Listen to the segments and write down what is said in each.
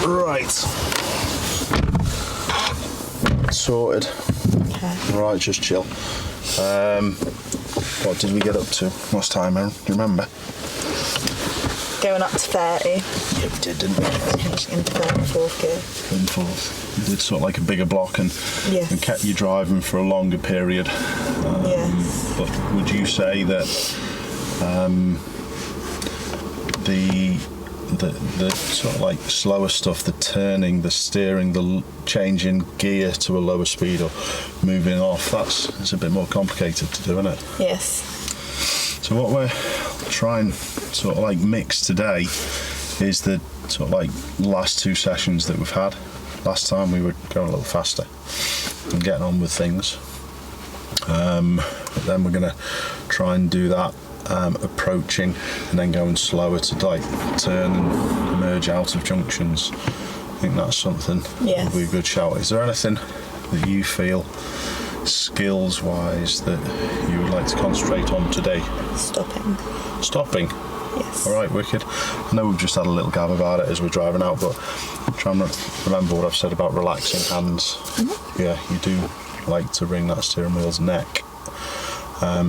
Right. Sorted. Okay. Right, just chill. What did we get up to last time, Erin? Do you remember? Going up to 30. Yeah, we did, didn't we? In third, fourth gear. In fourth. We did sort of like a bigger block and kept you driving for a longer period. Yes. But would you say that the sort of like slower stuff, the turning, the steering, the changing gear to a lower speed or moving off, it's a bit more complicated to do, isn't it? Yes. So what we're trying sort of like mix today is the sort of like last two sessions that we've had. Last time we were going a little faster and getting on with things. But then we're going to try and do that approaching and then going slower to like turn and emerge out of junctions. I think that's something that would be a good shout. Is there anything that you feel skills wise that you would like to concentrate on today? Stopping? Yes. Alright, wicked. I know we've just had a little gab about it as we're driving out, but try and remember what I've said about relaxing hands. Mm-hmm. Yeah, you do like to wring that steering wheel's neck.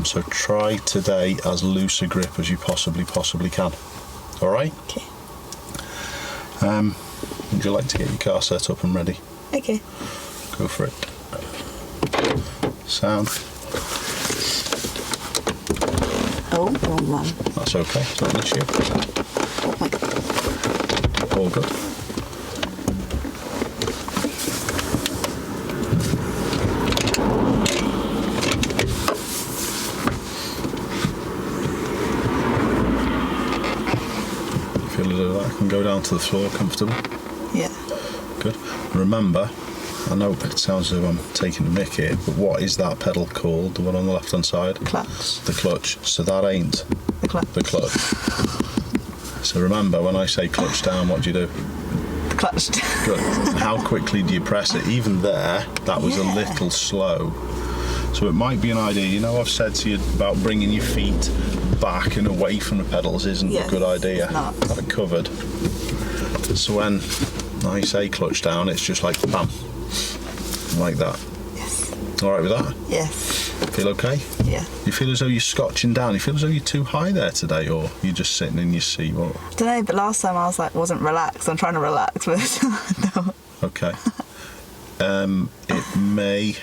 So try today as loose a grip as you possibly can. Alright? Okay. Would you like to get your car set up and ready? Okay. Go for it. Sound. Oh, wrong one. That's okay, it's not an issue. Oh my God. All good. Feel as though that can go down to the floor comfortable? Yeah. Good. Remember, I know it sounds as though I'm taking the mick here, but what is that pedal called? The one on the left hand side? Clutch. The clutch. So that ain't The clutch. the clutch. So remember, when I say clutch down, what do you do? Clutched. Good. How quickly do you press it? Even there, that was a little slow. So it might be an idea. You know, I've said to you about bringing your feet back and away from the pedals isn't a good idea. It's not. Have it covered. So when I say clutch down, it's just like bam. Like that. Yes. Alright with that? Yes. Feel okay? Yeah. You feel as though you're scotching down? You feel as though you're too high there today, or you're just sitting in your seat? Or... I don't know, but last time I was like, wasn't relaxed. I'm trying to relax, but no. Okay. It may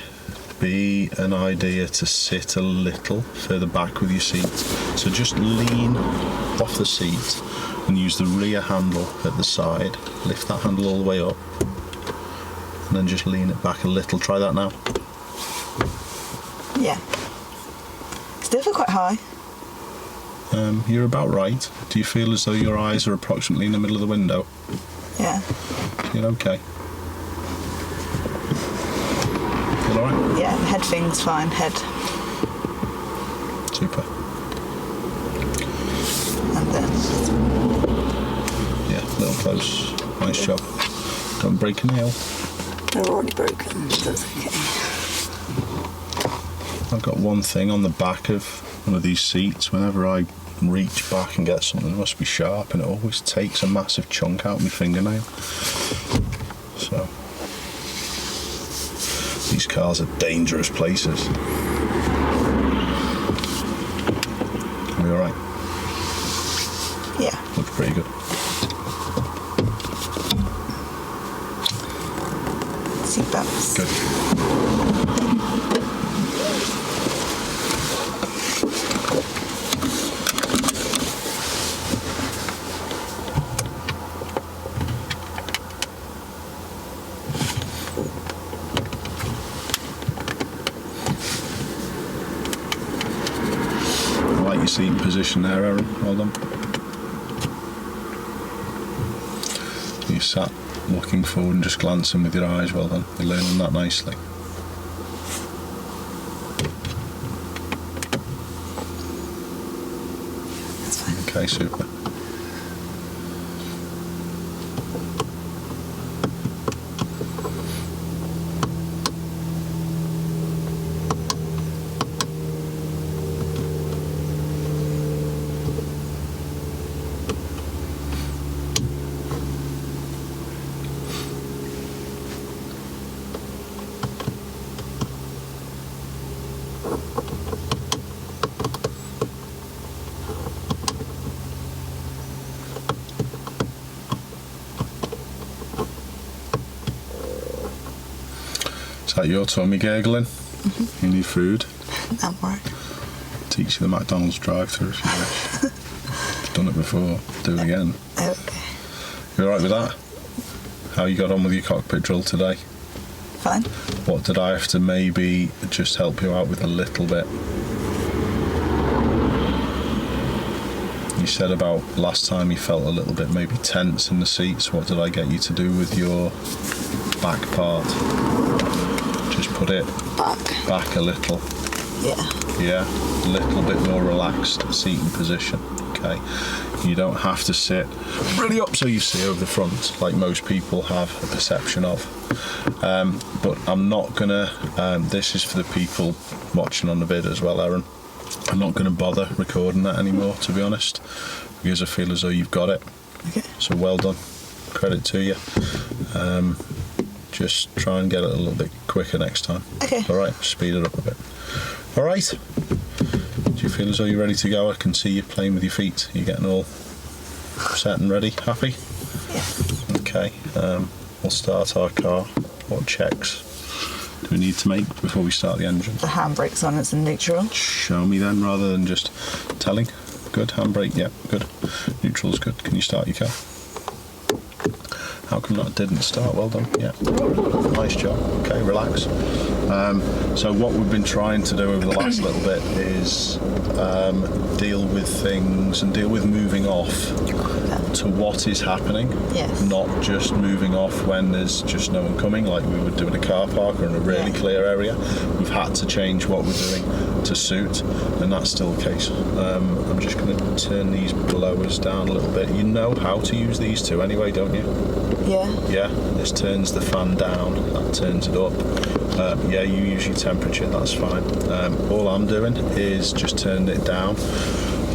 be an idea to sit a little further back with your seat. So just lean off the seat and use the rear handle at the side. Lift that handle all the way up. And then just lean it back a little. Try that now. Yeah. Still feel quite high. You're about right. Do you feel as though your eyes are approximately in the middle of the window? Yeah. Feel okay? Feel alright? Yeah, head thing's fine. Head. Super. And then. Yeah, a little close. Nice job. Don't break a nail. They're already broken, but that's okay. I've got one thing on the back of one of these seats. Whenever I reach back and get something, it must be sharp, and it always takes a massive chunk out of my fingernail. So these cars are dangerous places. Are we alright? Yeah. Looks pretty good. Seatbelts. Good. I like your seat position there, Erin. Well done. You sat looking forward and just glancing with your eyes. Well done. You're learning that nicely. That's fine. Okay, super. that your tummy gurgling? You need food? I'm right. Teach you the McDonald's drive-through if you wish. You've done it before. Do it again. Okay. You alright with that? How you got on with your cockpit drill today? Fine. What did I have to maybe just help you out with a little bit? You said about last time you felt a little bit maybe tense in the seats. What did I get you to do with your back part? Just put it back a little. Yeah. Yeah, a little bit more relaxed seating position. Okay, you don't have to sit really up so you see over the front like most people have a perception of. But I'm not gonna. This is for the people watching on the vid as well, Erin. I'm not going to bother recording that anymore, to be honest, because I feel as though you've got it. Okay. So well done. Credit to you. Just try and get it a little bit quicker next time. Okay. All right, speed it up a bit. All right. Do you feel as though you're ready to go? I can see you playing with your feet. You're getting all set and ready. Happy? Yeah. Okay. We'll start our car. What checks do we need to make before we start the engine? The handbrake's on, it's in neutral. Show me then, rather than just telling. Good, handbrake, yeah, good. Neutral's good. Can you start your car? How come that didn't start? Well done, yeah. Nice job. Okay, relax. So what we've been trying to do over the last little bit is deal with things and deal with moving off to what is happening. Yes. Not just moving off when there's just no one coming, like we would do in a car park or in a really clear area. We've had to change what we're doing to suit, and that's still the case. I'm just going to turn these blowers down a little bit. You know how to use these two anyway, don't you? Yeah. Yeah, this turns the fan down, that turns it up. Yeah, you use your temperature, that's fine. All I'm doing is just turning it down,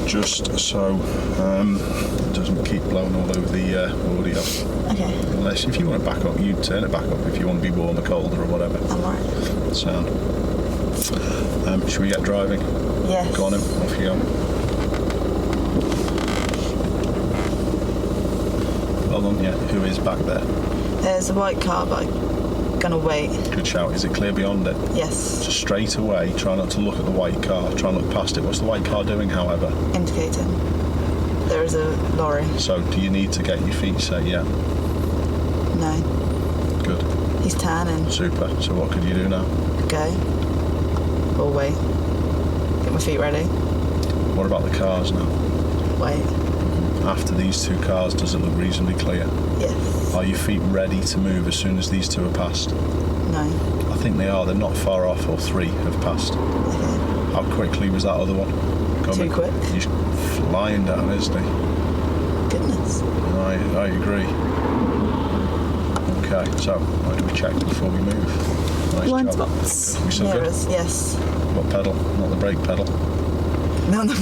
just so it doesn't keep blowing all over the audio. Okay. Unless, if you want it back up, you turn it back up if you want to be warm or colder or whatever. I'm right. Sound. Should we get driving? Yes. Go on in, off you go. Well done, yeah. Who is back there? There's a white car, but I'm gonna wait. Good shout. Is it clear beyond it? Yes. So straight away, try not to look at the white car. Try and look past it. What's the white car doing, however? Indicating. There is a lorry. So do you need to get your feet set yet? No. Good. He's turning. Super. So what could you do now? Go. Or wait. Get my feet ready. What about the cars now? Wait. After these two cars, does it look reasonably clear? Yes. Are your feet ready to move as soon as these two are passed? No. I think they are. They're not far off, or three have passed. Okay. How quickly was that other one coming? Too quick. He's flying down, isn't he? Goodness. I agree. Okay, so why do we check before we move? Nice Blind job. spots. Good. We still Near good? us, yes. What pedal? Not the brake pedal. No, the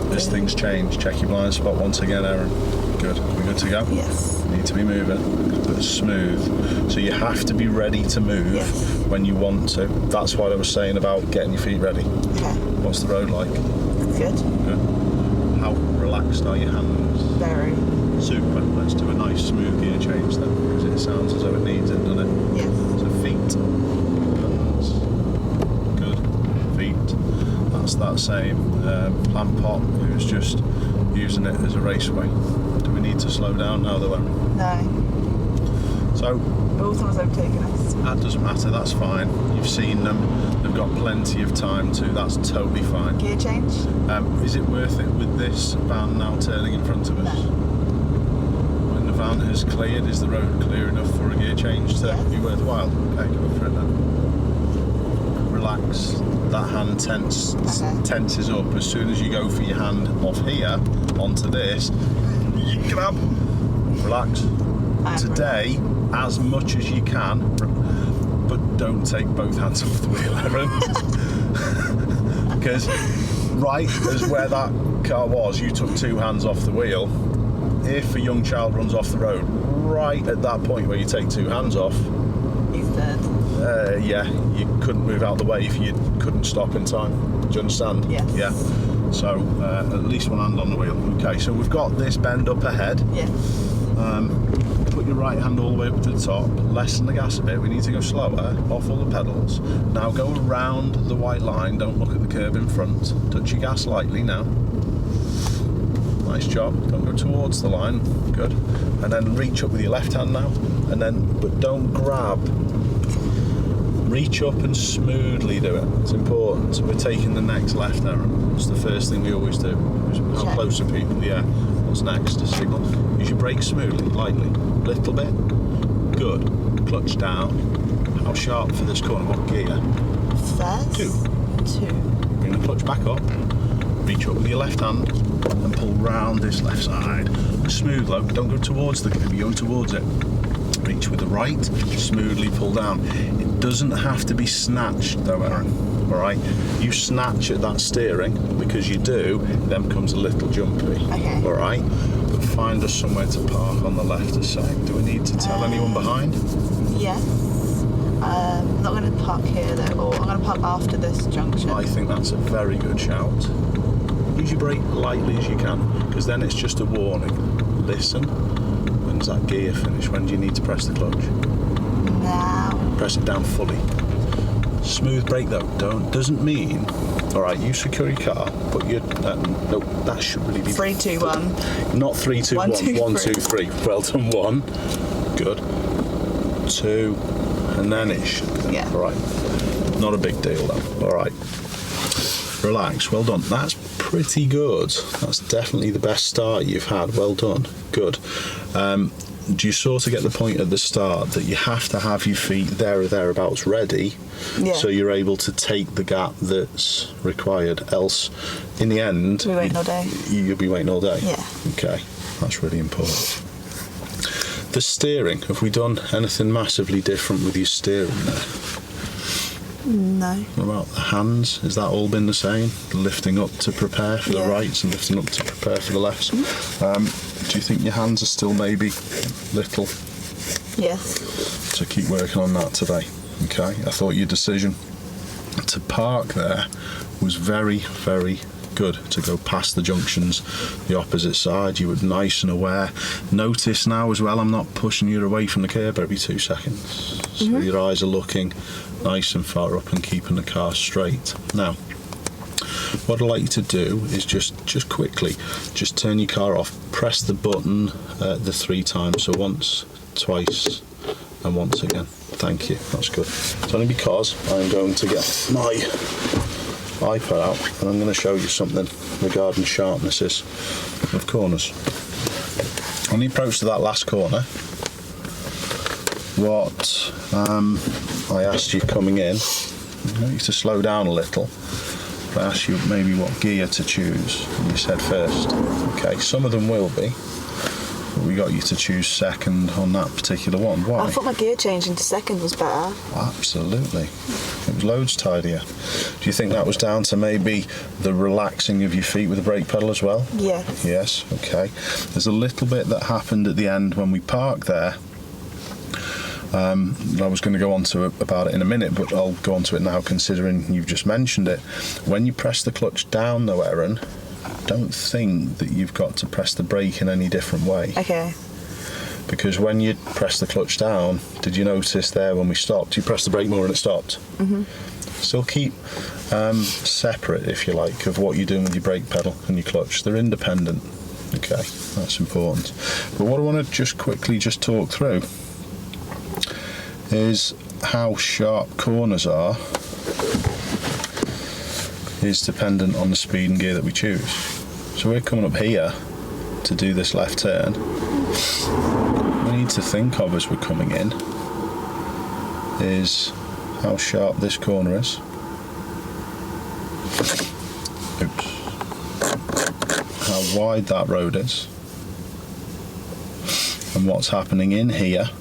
This thing's changed. Check your blind spot once again, Erin. Good. We good to go? Yes. Need to be moving. But smooth. So you have to be ready to move when you want to. That's what I was saying about getting your feet ready. Okay. What's the road like? Good. Good. How relaxed are your hands? Very. Super. Let's do a nice smooth gear change then, because it sounds as though it needs it, doesn't it? Yes. So feet, hands, good, feet. That's that same plant pot who's just using it as a raceway. Do we need to slow down now though, Erin? No. So, Both was overtaking us. that doesn't matter, that's fine. You've seen them, they've got plenty of time to, that's totally fine. Gear change? Is it worth it with this van now turning in front of us? No. When the van has cleared, is the road clear enough for a gear change to be worthwhile? Okay, go for it then. Relax. That hand tenses up. As soon as you go for your hand off here onto this, you grab. Relax. Today, as much as you can, but don't take both hands off the wheel, Erin. Because right as where that car was, you took two hands off the wheel. If a young child runs off the road, right at that point where you take two hands off, He's dead. yeah, you couldn't move out the way if you couldn't stop in time. Do you understand? Yes. Yeah. So at least one hand on the wheel. Okay, so we've got this bend up ahead. Yeah. Put your right hand all the way up to the top, lessen the gas a bit, we need to go slower, off all the pedals. Now go around the white line, don't look at the curb in front, touch your gas lightly now. Nice job, don't go towards the line, good. And then reach up with your left hand now, and then, but don't grab. Reach up and smoothly do it, it's important. So we're taking the next left, Erin. It's the first thing we always do. How close are people? Yeah. What's next? Signal. Use your brake smoothly, lightly. Little bit. Good. Clutch down. How sharp for this corner? What gear? First. 2. Bring the clutch back up. Reach up with your left hand and pull round this left side. Smooth though, don't go towards the curb, you're going towards it. Reach with the right, smoothly pull down. It doesn't have to be snatched though, Erin. Alright? You snatch at that steering, because you do, then becomes a little jumpy. Okay. Alright? But find us somewhere to park on the left a sec. Do we need to tell anyone behind? Yes. I'm not going to park here though, or I'm going to park after this junction. I think that's a very good shout. Use your brake lightly as you can, because then it's just a warning. Listen. When's that gear finish? When do you need to press the clutch? Now. Press it down fully. Smooth brake though. Doesn't mean. All right, you secure your car. Put your no. That should really be 3, 2, 1. Not 3, 2, 1. 1, 2, 3. Well done. 1. Good. 2, and then it should. Yeah. All right. Not a big deal though. All right. Relax. Well done. That's pretty good. That's definitely the best start you've had. Well done. Good. Do you sort of get the point at the start that you have to have your feet there or thereabouts ready, so you're able to take the gap that's required? Else, in the end, We'll be waiting all day. You'll be waiting all day. Yeah. Okay, that's really important. The steering. Have we done anything massively different with your steering there? No. What about the hands? Has that all been the same? Lifting up to prepare for the rights and lifting up to prepare for the lefts? Do you think your hands are still maybe little? Yes. So keep working on that today. Okay. I thought your decision to park there was very, very good. To go past the junctions, the opposite side, you were nice and aware. Notice now as well, I'm not pushing you away from the curb every 2 seconds. So your eyes are looking nice and far up and keeping the car straight. Now, what I'd like you to do is just quickly, just turn your car off, press the button the 3 times, so once, twice, and once again. Thank you, that's good. It's only because I'm going to get my iPad out and I'm going to show you something regarding sharpnesses of corners. On the approach to that last corner, what I asked you coming in, I want you to slow down a little. I asked you maybe what gear to choose, and you said first. Okay, some of them will be, but we got you to choose second on that particular one. Why? I thought my gear changing to second was better. Absolutely. It was loads tidier. Do you think that was down to maybe the relaxing of your feet with the brake pedal as well? Yes. Yes, okay. There's a little bit that happened at the end when we parked there. I was going to go on to about it in a minute, but I'll go on to it now considering you've just mentioned it. When you press the clutch down though, Erin, don't think that you've got to press the brake in any different way. Okay. Because when you press the clutch down, did you notice there when we stopped, you pressed the brake more and it stopped? Still keep separate, if you like, of what you're doing with your brake pedal and your clutch. They're independent. Okay, that's important. But what I want to just quickly talk through is how sharp corners are is dependent on the speed and gear that we choose. So we're coming up here to do this left turn. We need to think of as we're coming in is how sharp this corner is. Oops. How wide that road is. And what's happening in here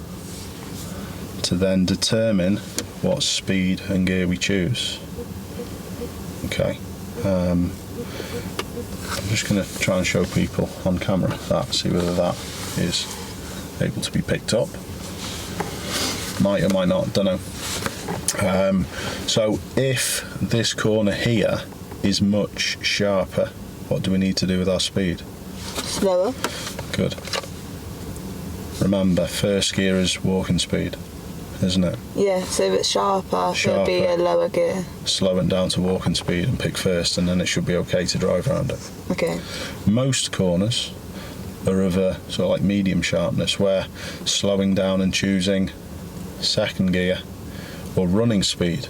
to then determine what speed and gear we choose. Okay. I'm just going to try and show people on camera that, see whether that is able to be picked up. Might or might not, don't know. So if this corner here is much sharper, what do we need to do with our speed? Slower. Good. remember, first gear is walking speed, isn't it? Yeah, so if it's sharper, it'll be a lower gear. Slow it down to walking speed and pick first, and then it should be okay to drive around it. Okay. Most corners are of a sort of like medium sharpness, where slowing down and choosing second gear or running speed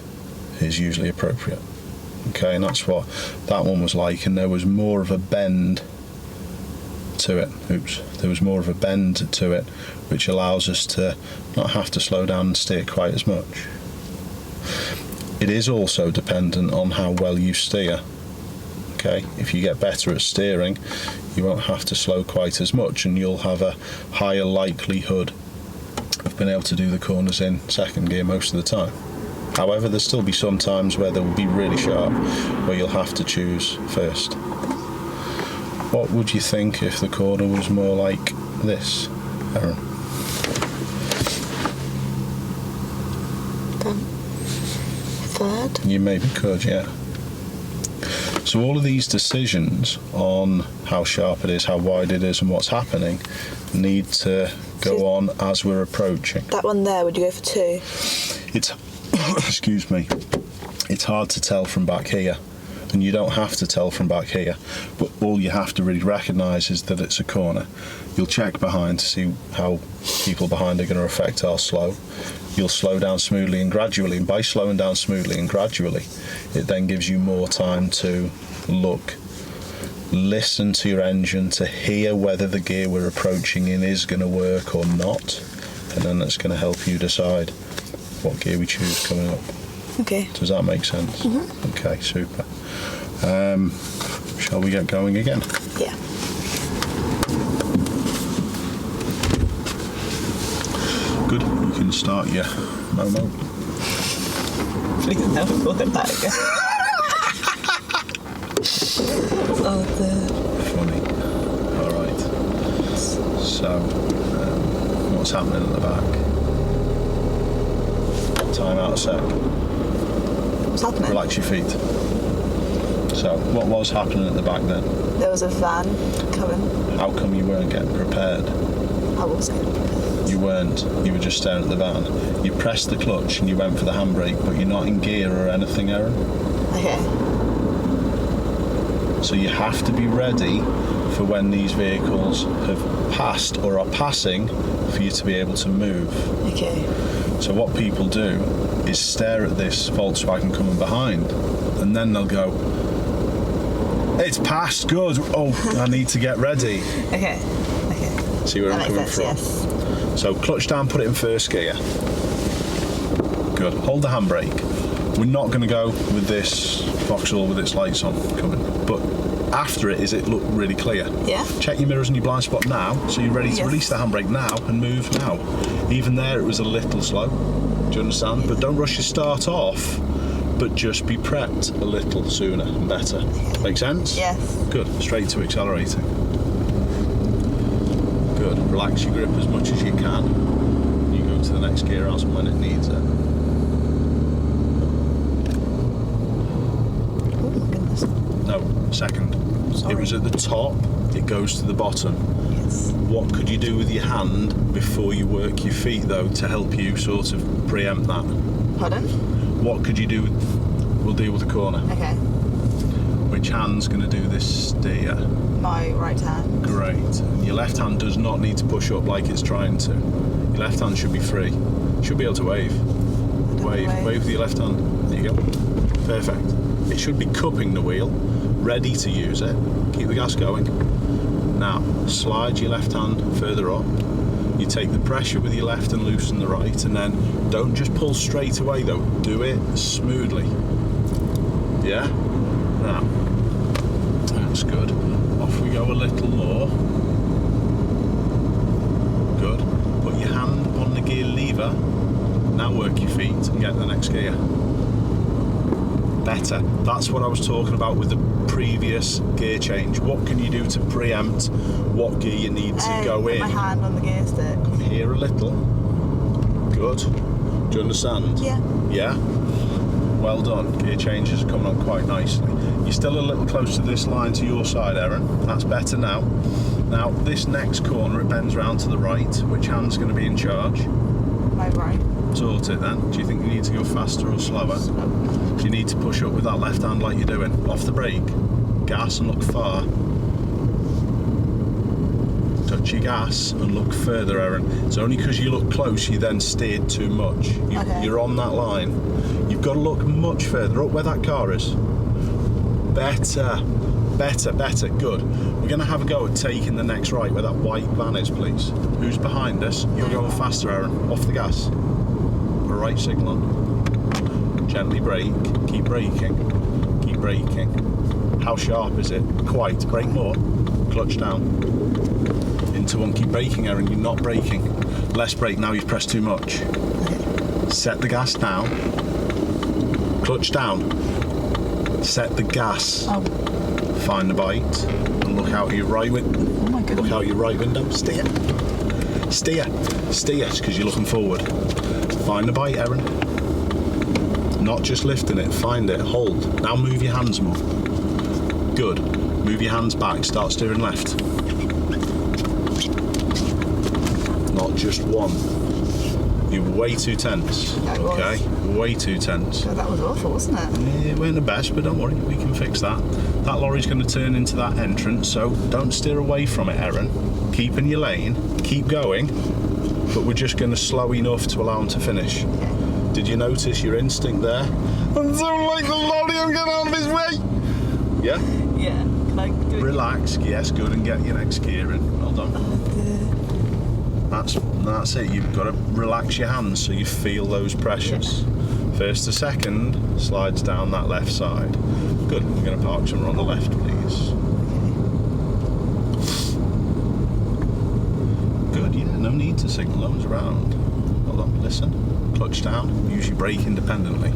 is usually appropriate. Okay, and that's what that one was like, and there was more of a bend to it. There was more of a bend to it, which allows us to not have to slow down and steer quite as much. It is also dependent on how well you steer. Okay, if you get better at steering, you won't have to slow quite as much, and you'll have a higher likelihood of being able to do the corners in second gear most of the time. However, there'll still be some times where they will be really sharp, where you'll have to choose first. What would you think if the corner was more like this, Erin? Third? You maybe could, yeah. So all of these decisions on how sharp it is, how wide it is, and what's happening need to go on as we're approaching. That one there, would you go for 2? It's, excuse me, it's hard to tell from back here, and you don't have to tell from back here, but all you have to really recognise is that it's a corner. You'll check behind to see how people behind are going to affect our slow. You'll slow down smoothly and gradually, and by slowing down smoothly and gradually, it then gives you more time to look, listen to your engine, to hear whether the gear we're approaching in is going to work or not, and then that's going to help you decide what gear we choose coming up. Okay. Does that make sense? Mm-hmm. Okay, super. Shall we get going again? Yeah. Good. You can start your Momo. Please never look at that again. Oh, Funny. All right. So, what's happening at the back? Time out a sec. What's happening? Relax your feet. So, what was happening at the back then? There was a van coming. How come you weren't getting prepared? I was getting prepared. You weren't. You were just staring at the van. You pressed the clutch and you went for the handbrake, but you're not in gear or anything, Erin. Okay. So you have to be ready for when these vehicles have passed or are passing for you to be able to move. Okay. So what people do is stare at this Volkswagen coming behind, and then they'll go, "It's passed, good. Oh, I need to get ready." Okay. Okay. See where That I'm coming makes from? sense, yes. So clutch down, put it in first gear. Good. Hold the handbrake. We're not going to go with this Vauxhall with its lights on coming, but after it, is it look really clear? Yeah. Check your mirrors and your blind spot now, so you're ready to release the handbrake now and move now. Even there, it was a little slow. Do you understand? But don't rush your start off, but just be prepped a little sooner and better. Make sense? Yes. Good. Straight to accelerating. Good. Relax your grip as much as you can. You go to the next gear as and when it needs it. Oh my goodness. No, second. Sorry. It was at the top, it goes to the bottom. Yes. What could you do with your hand before you work your feet, though, to help you sort of preempt that? Pardon? What could you do? We'll deal with the corner. Okay. Which hand's going to do this steer? My right hand. Great. And your left hand does not need to push up like it's trying to. Your left hand should be free. Should be able to wave. Wave with your left hand. There you go. Perfect. It should be cupping the wheel, ready to use it. Keep the gas going. Now, slide your left hand further up. You take the pressure with your left and loosen the right, and then don't just pull straight away though. Do it smoothly. Yeah? Now, that's good. Off we go a little more. Good. Put your hand on the gear lever. Now work your feet and get the next gear. Better. That's what I was talking about with the previous gear change. What can you do to preempt what gear you need to go in? My hand on the gear stick. Come here a little. Good. Do you understand? Yeah. Yeah? Well done. Gear changes are coming on quite nicely. You're still a little close to this line to your side, Erin. That's better now. Now, this next corner, it bends round to the right. Which hand's going to be in charge? My right. Sort it then. Do you think you need to go faster or slower? Slow. Do you need to push up with that left hand like you're doing? Off the brake, gas and look far. Touch your gas and look further, Erin. It's only because you look close you then steered too much. Okay. You're on that line. You've got to look much further up where that car is. Better. Good. We're going to have a go at taking the next right where that white van is, please. Who's behind us? You're going faster, Erin. Off the gas. Put a right signal on. Gently brake. Keep braking. Keep braking. How sharp is it? Quite. Brake more. Clutch down. Into one. Keep braking, Erin. You're not braking. Less brake. Now you've pressed too much. Set the gas down. Clutch down. Set the gas. Oh. Find the bite and look out your right window. Oh my goodness. Look out your right window. Steer. Because you're looking forward. Find the bite, Erin. Not just lifting it. Find it. Hold. Now move your hands more. Good. Move your hands back. Start steering left. Not just one. You're way too tense. That was. Okay? Way too tense. God, that was awful, wasn't it? Yeah, it weren't the best, but don't worry, we can fix that. That lorry's going to turn into that entrance, so don't steer away from it, Erin. Keep in your lane, keep going, but we're just going to slow enough to allow him to finish. Okay. Did you notice your instinct there? I don't like the lorry, I'm getting out of his way! Yeah? Yeah. Can I do it? Relax, yes, good, and get your next gear in. Well done. Oh, dear. That's it, you've got to relax your hands so you feel those pressures. Yeah. First to second, slides down that left side. Good, we're going to park somewhere on the left, please. Good, yeah, no need to signal those around. Hold on, listen, clutch down, use your brake independently.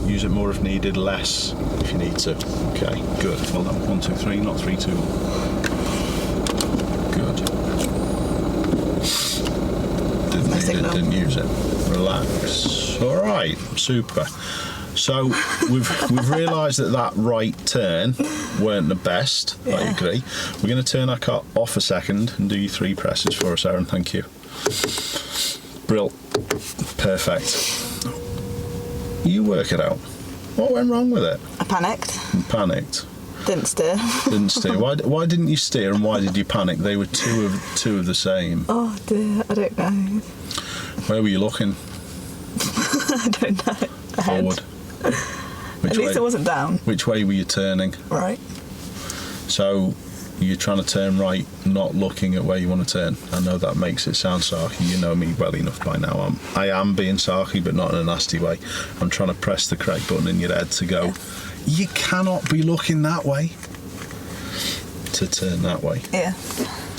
Use it more if needed, less if you need to. Okay, good, well done, 1, 2, 3, not 3, 2, 1. Good. Didn't use it. Relax. All right, super. So we've realised that right turn weren't the best. Yeah. I agree. We're going to turn our car off a second and do your 3 presses for us, Erin. Thank you. Brill. Perfect. You work it out. What went wrong with it? I panicked. You panicked. Didn't steer. Didn't steer. Why didn't you steer and why did you panic? They were two of the same. Oh dear, I don't know. Where were you looking? I don't know. Ahead. Forward. At least it wasn't down. Which way were you turning? Right. So you're trying to turn right, not looking at where you want to turn. I know that makes it sound sarky. You know me well enough by now. I am being sarky, but not in a nasty way. I'm trying to press the correct button in your head to go, you cannot be looking that way. To turn that way. Yeah.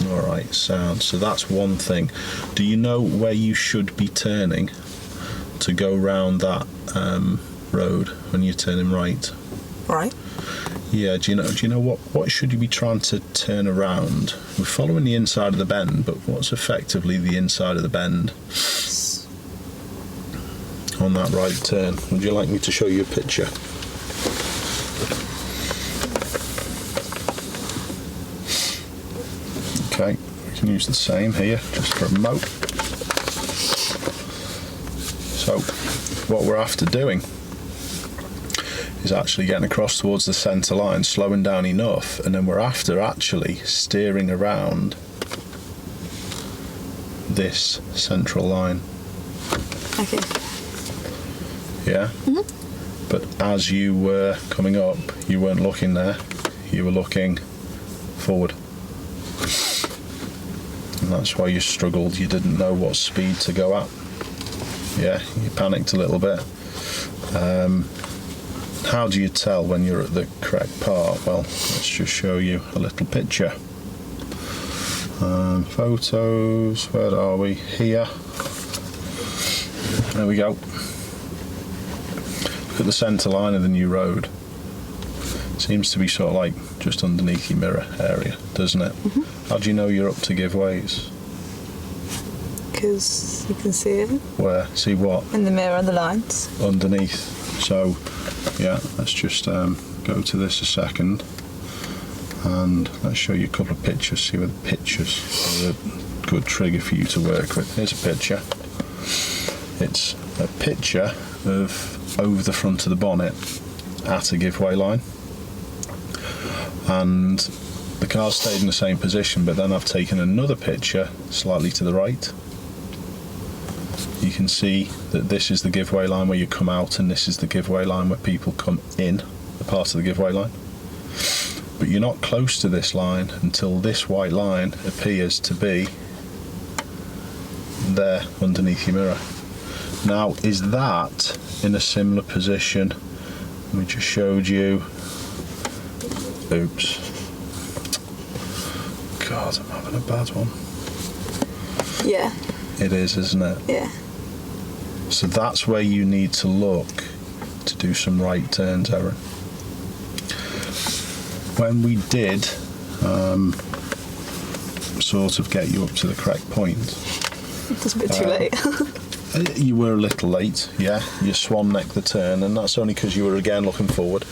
All right, sound. So that's one thing. Do you know where you should be turning to go round that road when you're turning right? Right. Yeah. Do you know what should you be trying to turn around? We're following the inside of the bend, but what's effectively the inside of the bend on that right turn? Would you like me to show you a picture? Okay, we can use the same here, just for a mope. So, what we're after doing is actually getting across towards the centre line, slowing down enough, and then we're after actually steering around this central line. Okay. Yeah? Mm-hmm. But as you were coming up, you weren't looking there, you were looking forward. And that's why you struggled, you didn't know what speed to go at. Yeah, you panicked a little bit. How do you tell when you're at the correct part? Well, let's just show you a little picture. Photos, where are we? Here. There we go. Look at the centre line of the new road. Seems to be sort of like just underneath your mirror area, doesn't it? Mm-hmm. How do you know you're up to giveaways? Because you can see it. Where? See what? In the mirror, the lines. Underneath. So, yeah, let's just go to this a second. And let's show you a couple of pictures, see where the pictures are a good trigger for you to work with. Here's a picture. It's a picture of over the front of the bonnet at a giveaway line. And the car stayed in the same position, but then I've taken another picture slightly to the right. You can see that this is the giveaway line where you come out, and this is the giveaway line where people come in, the part of the giveaway line. But you're not close to this line until this white line appears to be there underneath your mirror. Now, is that in a similar position? We just showed you. Oops. God, I'm having a bad one. Yeah. It is, isn't it? Yeah. So that's where you need to look to do some right turns, Erin. When we did sort of get you up to the correct point, It's a bit too late. you were a little late, yeah. You swan necked the turn, and that's only because you were again looking forward.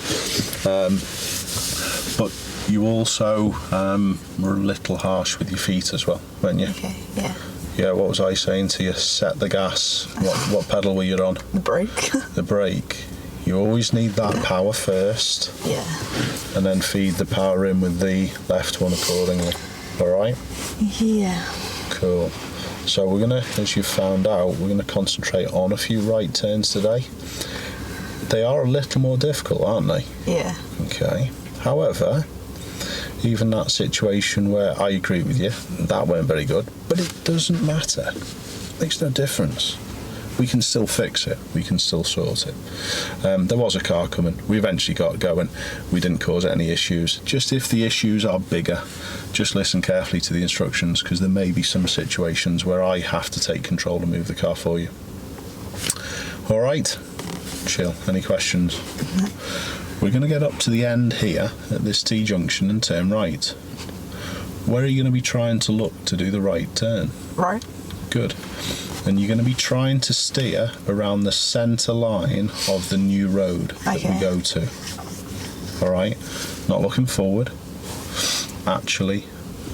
But you also were a little harsh with your feet as well, weren't you? Okay, yeah. Yeah, what was I saying to you? Set the gas. What pedal were you on? The brake. The brake. You always need that power first, Yeah. and then feed the power in with the left one accordingly. Alright? Yeah. Cool. So we're going to, as you've found out, we're going to concentrate on a few right turns today. They are a little more difficult, aren't they? Yeah. Okay. However, even that situation where I agree with you, that weren't very good, but it doesn't matter. It makes no difference. We can still fix it. We can still sort it. There was a car coming. We eventually got going. We didn't cause any issues. Just if the issues are bigger, just listen carefully to the instructions, because there may be some situations where I have to take control and move the car for you. All right? Chill. Any questions? No. We're going to get up to the end here at this T-junction and turn right. Where are you going to be trying to look to do the right turn? Right. Good. And you're going to be trying to steer around the centre line of the new road that we go to. Alright? Not looking forward. Actually,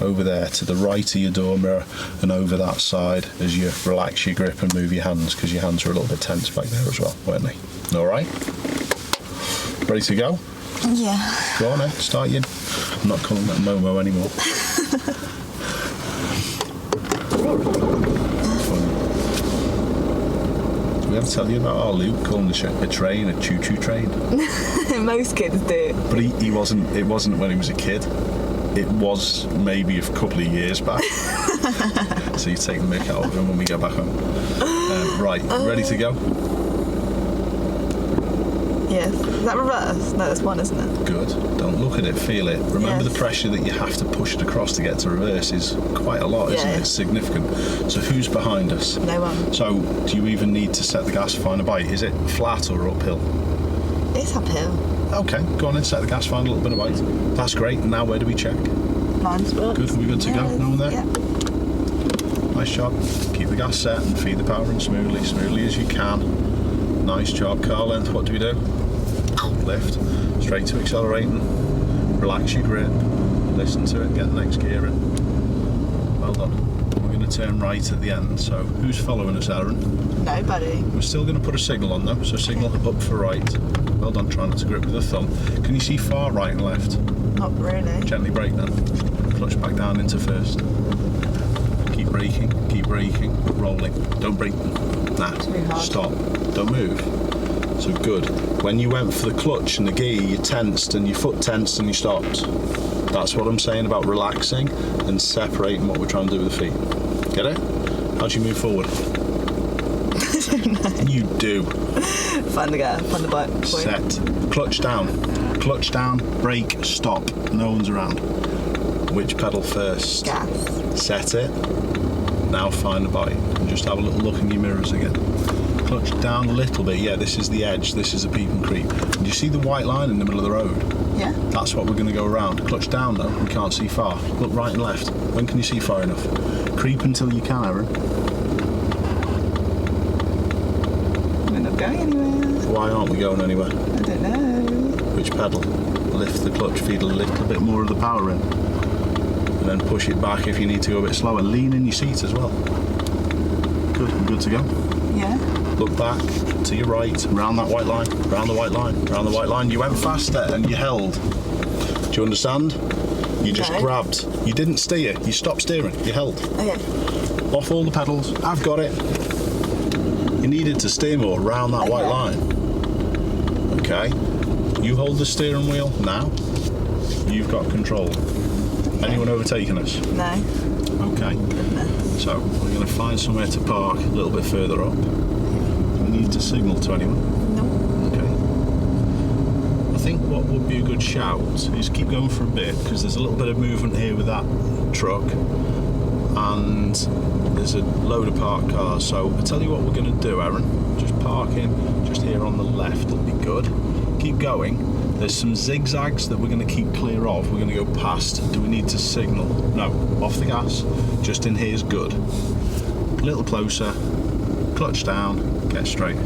over there to the right of your door mirror and over that side as you relax your grip and move your hands, because your hands are a little bit tense back there as well, weren't they? Alright? Ready to go? Yeah. Go on then, start you. I'm not calling that Momo anymore. Did we ever tell you about our Luke calling a train a choo-choo train? Most kids do. But he wasn't. It wasn't when he was a kid. It was maybe a couple of years back. So you take the mick out of him when we get back home. Right, ready to go? Yes. Is that reverse? No, that's one, isn't it? Good. Don't look at it, feel it. Remember Yes. the pressure that you have to push it across to get to reverse is quite a lot, isn't it? It's significant. So who's behind us? No one. So do you even need to set the gas, find a bite? Is it flat or uphill? It's uphill. Okay, go on and set the gas, find a little bit of bite. That's great. Now where do we check? Blind spots. Good, we good to go? No one there? Yeah. Nice job. Keep the gas set and feed the power in smoothly as you can. Nice job. Car length, what do we do? Lift. Straight to accelerating. Relax your grip. Listen to it. Get the next gear in. Well done. We're going to turn right at the end. So who's following us, Erin? Nobody. We're still going to put a signal on though. So signal up for right. Well done. Try not to grip with the thumb. Can you see far right and left? Not really. Gently brake then. Clutch back down into first. Keep braking, rolling. Don't brake. Nah, stop. Don't move. So good. When you went for the clutch and the gear, you tensed and your foot tensed and you stopped. That's what I'm saying about relaxing and separating what we're trying to do with the feet. Get it? How do you move forward? I don't know. You do. Find the guy, find the bike. Set. Clutch down, brake, stop. No one's around. Which pedal first? Gas. Set it. Now find the bite. And just have a little look in your mirrors again. Clutch down a little bit. Yeah, this is the edge. This is a peep and creep. And you see the white line in the middle of the road? Yeah. That's what we're going to go around. Clutch down though. We can't see far. Look right and left. When can you see far enough? Creep until you can, Erin. We're not going anywhere. Why aren't we going anywhere? I don't know. Which pedal? lift the clutch, feed a little bit more of the power in, and then push it back if you need to go a bit slower. Lean in your seat as well. Good, I'm good to go. Yeah. Look back to your right, round that white line, round the white line, round the white line. You went faster and you held. Do you understand? You just grabbed. You didn't steer. You stopped steering. You held. Okay. Off all the pedals. I've got it. You needed to steer more round that white line. Okay. You hold the steering wheel now. You've got control. Anyone overtaking us? No. Okay. Goodness. So we're going to find somewhere to park a little bit further up. Do we need to signal to anyone? No. Okay. I think what would be a good shout is keep going for a bit, because there's a little bit of movement here with that truck, and there's a load of parked cars. So I tell you what we're going to do, Erin. Just parking just here on the left will be good. Keep going. There's some zigzags that we're going to keep clear of. We're going to go past. Do we need to signal? No. Off the gas. Just in here is good. A little closer. Clutch down. Get straight.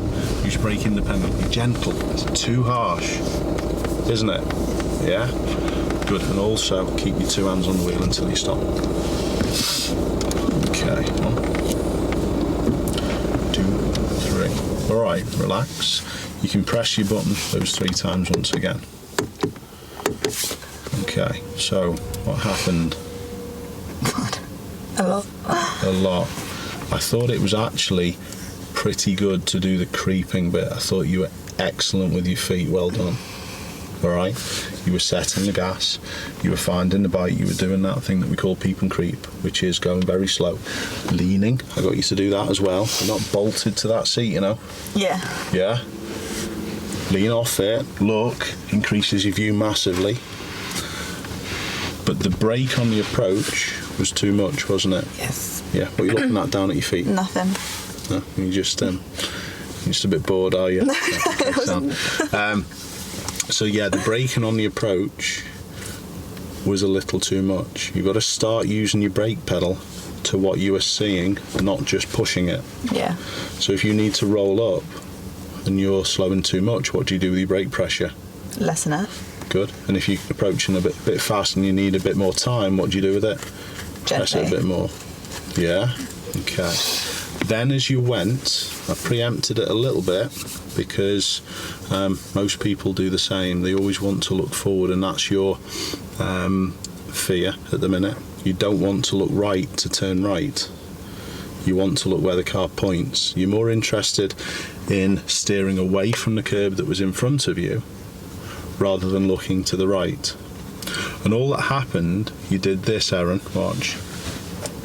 Use brake independently. Gentle. It's too harsh, isn't it? Yeah? Good. And also keep your two hands on the wheel until you stop. Okay. 1, 2, 3. Alright, relax. You can press your button those 3 times once again. Okay, so what happened? A lot. I thought it was actually pretty good to do the creeping bit. I thought you were excellent with your feet. Well done. Alright, you were setting the gas, you were finding the bite, you were doing that thing that we call peep and creep, which is going very slow. Leaning, I got you to do that as well. You're not bolted to that seat, you know? Yeah. Yeah? Lean off it, look, increases your view massively. But the brake on the approach was too much, wasn't it? Yes. Yeah, what are you looking at down at your feet? Nothing. No, you're just a bit bored, are you? Okay, so yeah, the braking on the approach was a little too much. You've got to start using your brake pedal to what you are seeing, not just pushing it. Yeah. So if you need to roll up and you're slowing too much, what do you do with your brake pressure? Lessen it. Good. And if you're approaching a bit fast and you need a bit more time, what do you do with it? Gently. Press it a bit more. Yeah? Okay. Then as you went, I preempted it a little bit, because most people do the same. They always want to look forward, and that's your fear at the minute. You don't want to look right to turn right. You want to look where the car points. You're more interested in steering away from the curb that was in front of you rather than looking to the right. And all that happened, you did this, Erin, watch.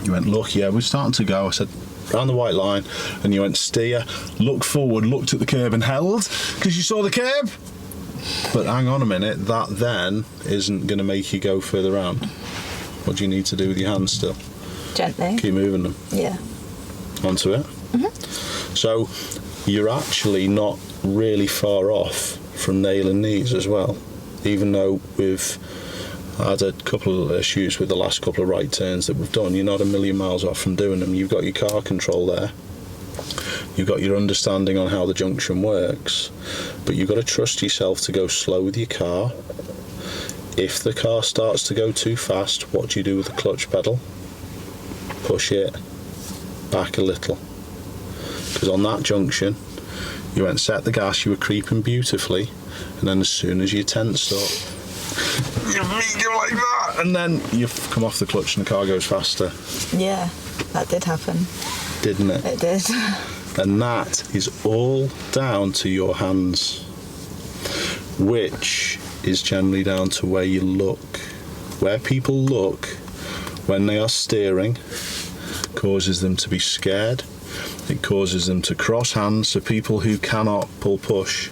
You went, look, yeah, we're starting to go. I said, round the white line, and you went steer, look forward, looked at the curb and held, because you saw the curb. But hang on a minute, that then isn't going to make you go further round. What do you need to do with your hands still? Gently. Keep moving them. Yeah. Onto it. Mm-hmm. So you're actually not really far off from nailing these as well, even though we've had a couple of issues with the last couple of right turns that we've done. You're not a million miles off from doing them. You've got your car control there. You've got your understanding on how the junction works, but you've got to trust yourself to go slow with your car. If the car starts to go too fast, what do you do with the clutch pedal? Push it back a little. Because on that junction, you went set the gas, you were creeping beautifully, and then as soon as you tensed up, you go like that, and then you've come off the clutch and the car goes faster. Yeah, that did happen. Didn't it? It did. And that is all down to your hands, which is generally down to where you look. Where people look when they are steering causes them to be scared. It causes them to cross hands. So people who cannot pull push,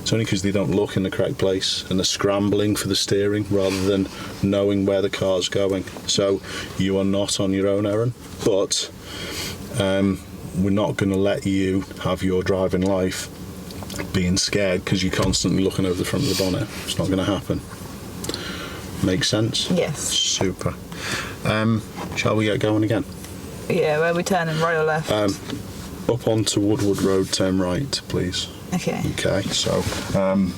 it's only because they don't look in the correct place and they're scrambling for the steering rather than knowing where the car's going. So you are not on your own, Erin, but we're not going to let you have your driving life being scared because you're constantly looking over the front of the bonnet. It's not going to happen. Make sense? Yes. Super. Shall we get going again? Yeah, where are we turning, right or left? Up onto Woodward Road, turn right, please. Okay. Okay, so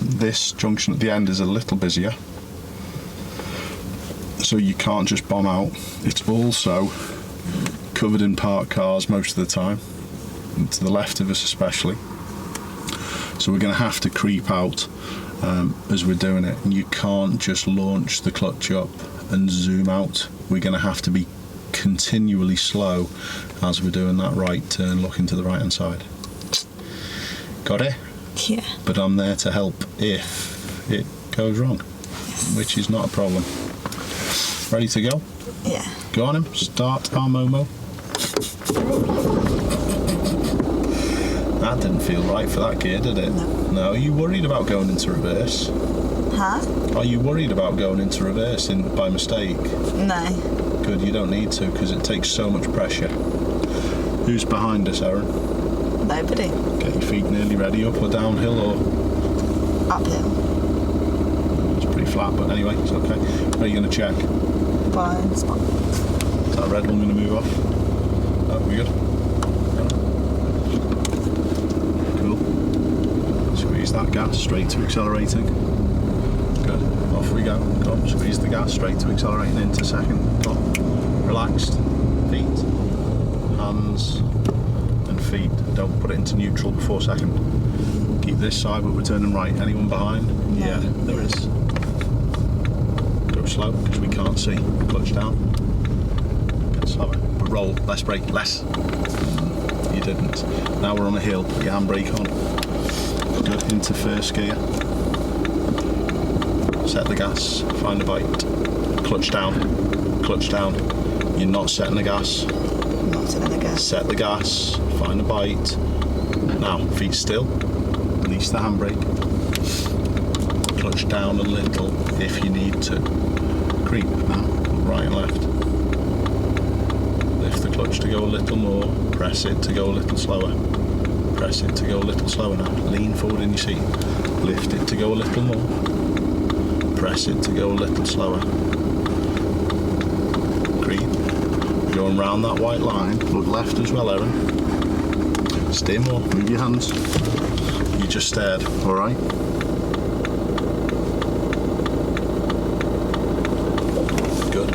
this junction at the end is a little busier. so you can't just bomb out. It's also covered in parked cars most of the time, and to the left of us especially. So we're going to have to creep out as we're doing it, and you can't just launch the clutch up and zoom out. We're going to have to be continually slow as we're doing that right turn, looking to the right hand side. Got it? Yeah. But I'm there to help if it goes wrong, which is not a problem. Ready to go? Yeah. Go on him, start our Momo. That didn't feel right for that gear, did it? No. Are you worried about going into reverse? Huh? Are you worried about going into reverse by mistake? No. Good, you don't need to, because it takes so much pressure. Who's behind us, Erin? Nobody. Get your feet nearly ready, up or downhill or? Uphill. It's pretty flat, but anyway, it's okay. Where are you going to check? Blind spot. Is that red one going to move off? Oh, we good? Cool. Squeeze that gas straight to accelerating. Good. Off we go. Come on, squeeze the gas straight to accelerating into second. Come on. Relaxed. Feet. Hands. And feet. Don't put it into neutral before second. Keep this side, but we're turning right. Anyone behind? No. Yeah, there is. Go slow, because we can't see. Clutch down. Slower. But roll. Less brake. Less. You didn't. Now we're on a hill. Put your handbrake on. Good. Into first gear. Set the gas. Find the bite. Clutch down. Clutch down. You're not setting the gas. Not setting the gas. Set the gas. Find the bite. Now, feet still. Release the handbrake. Clutch down a little if you need to. Creep now. Right and left. Lift the clutch to go a little more. Press it to go a little slower. Press it to go a little slower now. Lean forward in your seat. Lift it to go a little more. Press it to go a little slower. Creep. Going round that white line. Look left as well, Erin. Steer more. Move your hands. You just stared. All right. Good.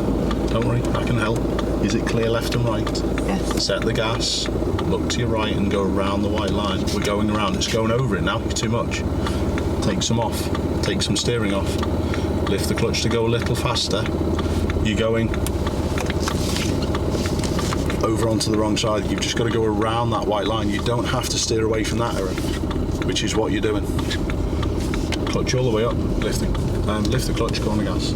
Don't worry. I can help. Is it clear left and right? Yes. Set the gas. Look to your right and go around the white line. We're going around. It's going over it now. It's too much. Take some off. Take some steering off. Lift the clutch to go a little faster. You're going over onto the wrong side. You've just got to go around that white line. You don't have to steer away from that, Erin, which is what you're doing. Clutch all the way up. Lift the clutch. Go on the gas.